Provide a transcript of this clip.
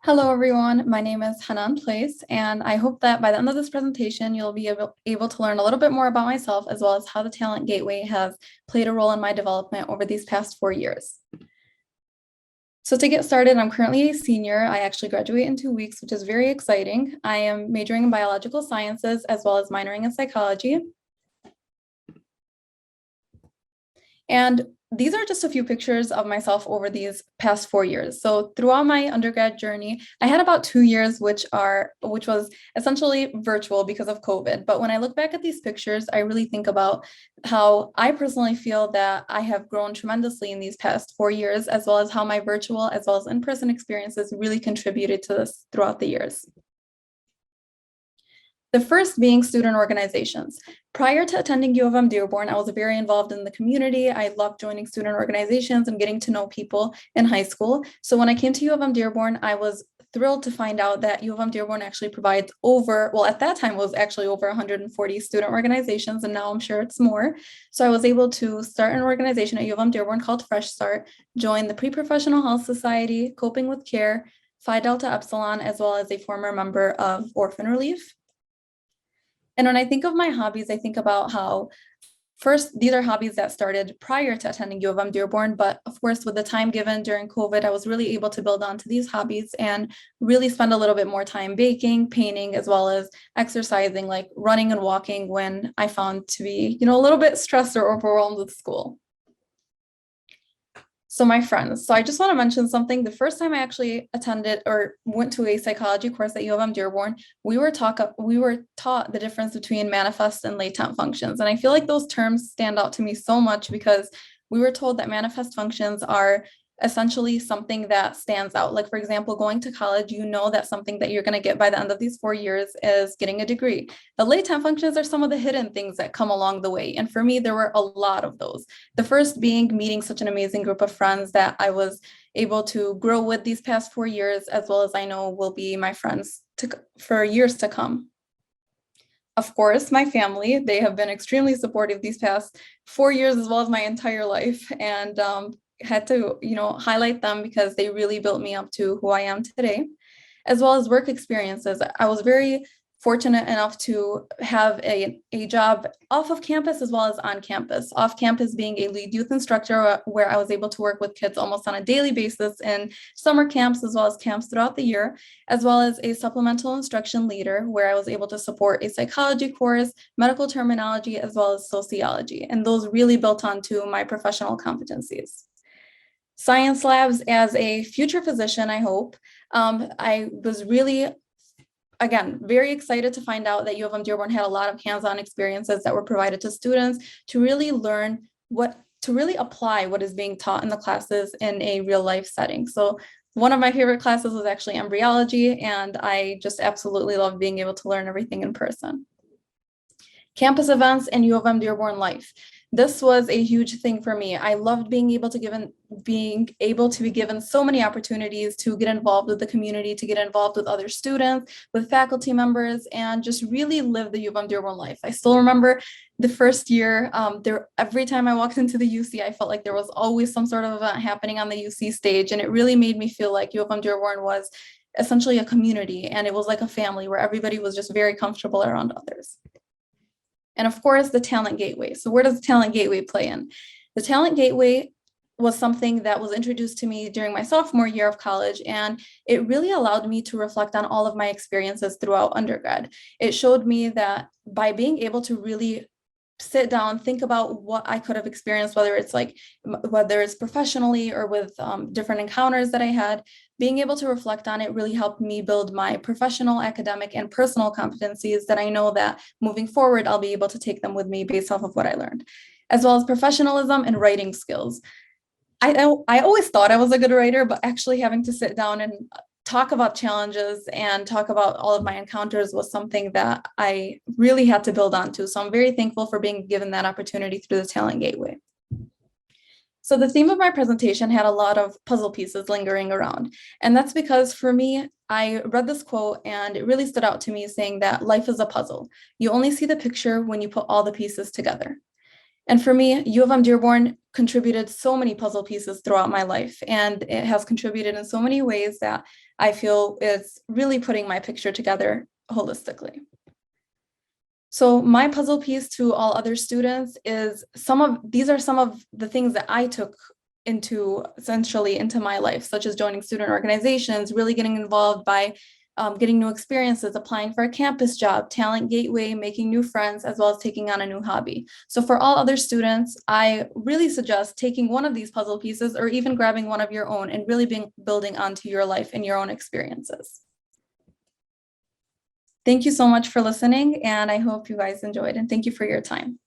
Hello, everyone. My name is Hanan Place, and I hope that by the end of this presentation, you'll be able to learn a little bit more about myself, as well as how the Talent Gateway has played a role in my development over these past 4 years. So to get started, I'm currently a senior. I actually graduate in 2 weeks, which is very exciting. I am majoring in biological sciences, as well as minoring in psychology. And these are just a few pictures of myself over these past 4 years. So throughout my undergrad journey, I had about 2 years, which was essentially virtual because of COVID. But when I look back at these pictures, I really think about how I personally feel that I have grown tremendously in these past 4 years, as well as how my virtual as well as in-person experiences really contributed to this throughout the years. The first being student organizations. Prior to attending U of M Dearborn, I was very involved in the community. I loved joining student organizations and getting to know people in high school. So when I came to U of M Dearborn, I was thrilled to find out that U of M Dearborn actually provides at that time it was actually over 140 student organizations, and now I'm sure it's more. So I was able to start an organization at U of M Dearborn called Fresh Start, join the Pre-Professional Health Society, Coping with Care, Phi Delta Epsilon, as well as a former member of Orphan Relief. And when I think of my hobbies, I think about how first, these are hobbies that started prior to attending U of M Dearborn, but of course, with the time given during COVID, I was really able to build onto these hobbies and really spend a little bit more time baking, painting, as well as exercising, like running and walking when I found to be, a little bit stressed or overwhelmed with school. So my friends, so I just want to mention something. The first time I actually attended or went to a psychology course at U of M Dearborn, we were taught the difference between manifest and latent functions. And I feel like those terms stand out to me so much because we were told that manifest functions are essentially something that stands out. Like, for example, going to college, you know that something that you're going to get by the end of these 4 years is getting a degree. The latent functions are some of the hidden things that come along the way. And for me, there were a lot of those. The first being meeting such an amazing group of friends that I was able to grow with these past 4 years, as well as I know will be my friends for years to come. Of course, my family, they have been extremely supportive these past 4 years, as well as my entire life. And had to, highlight them because they really built me up to who I am today, as well as work experiences. I was very fortunate enough to have a job off of campus as well as on campus. Off campus being a lead youth instructor, where I was able to work with kids almost on a daily basis in summer camps as well as camps throughout the year, as well as a supplemental instruction leader, where I was able to support a psychology course, medical terminology, as well as sociology. And those really built onto my professional competencies. Science labs as a future physician, I hope. I was really, again, very excited to find out that U of M Dearborn had a lot of hands-on experiences that were provided to students to really learn to really apply what is being taught in the classes in a real life setting. So one of my favorite classes was actually embryology, and I just absolutely love being able to learn everything in person. Campus events and U of M Dearborn life. This was a huge thing for me. I loved being able to be given so many opportunities to get involved with the community, to get involved with other students, with faculty members, and just really live the U of M Dearborn life. I still remember the first year, every time I walked into the UC, I felt like there was always some sort of event happening on the UC stage, and it really made me feel like U of M Dearborn was essentially a community, and it was like a family where everybody was just very comfortable around others. And of course, the Talent Gateway. So where does the Talent Gateway play in? The Talent Gateway was something that was introduced to me during my sophomore year of college, and it really allowed me to reflect on all of my experiences throughout undergrad. It showed me that by being able to really sit down, think about what I could have experienced, whether it's professionally or with different encounters that I had, being able to reflect on it really helped me build my professional, academic, and personal competencies that I know that moving forward, I'll be able to take them with me based off of what I learned, as well as professionalism and writing skills. I always thought I was a good writer, but actually having to sit down and talk about challenges and talk about all of my encounters was something that I really had to build onto. So I'm very thankful for being given that opportunity through the Talent Gateway. So the theme of my presentation had a lot of puzzle pieces lingering around. And that's because for me, I read this quote and it really stood out to me, saying that life is a puzzle. You only see the picture when you put all the pieces together. And for me, U of M Dearborn contributed so many puzzle pieces throughout my life, and it has contributed in so many ways that I feel is really putting my picture together holistically. So my puzzle piece to all other students is these are some of the things that I took essentially into my life, such as joining student organizations, really getting involved by getting new experiences, applying for a campus job, Talent Gateway, making new friends, as well as taking on a new hobby. So for all other students, I really suggest taking one of these puzzle pieces or even grabbing one of your own and really building onto your life and your own experiences. Thank you so much for listening, and I hope you guys enjoyed, and thank you for your time.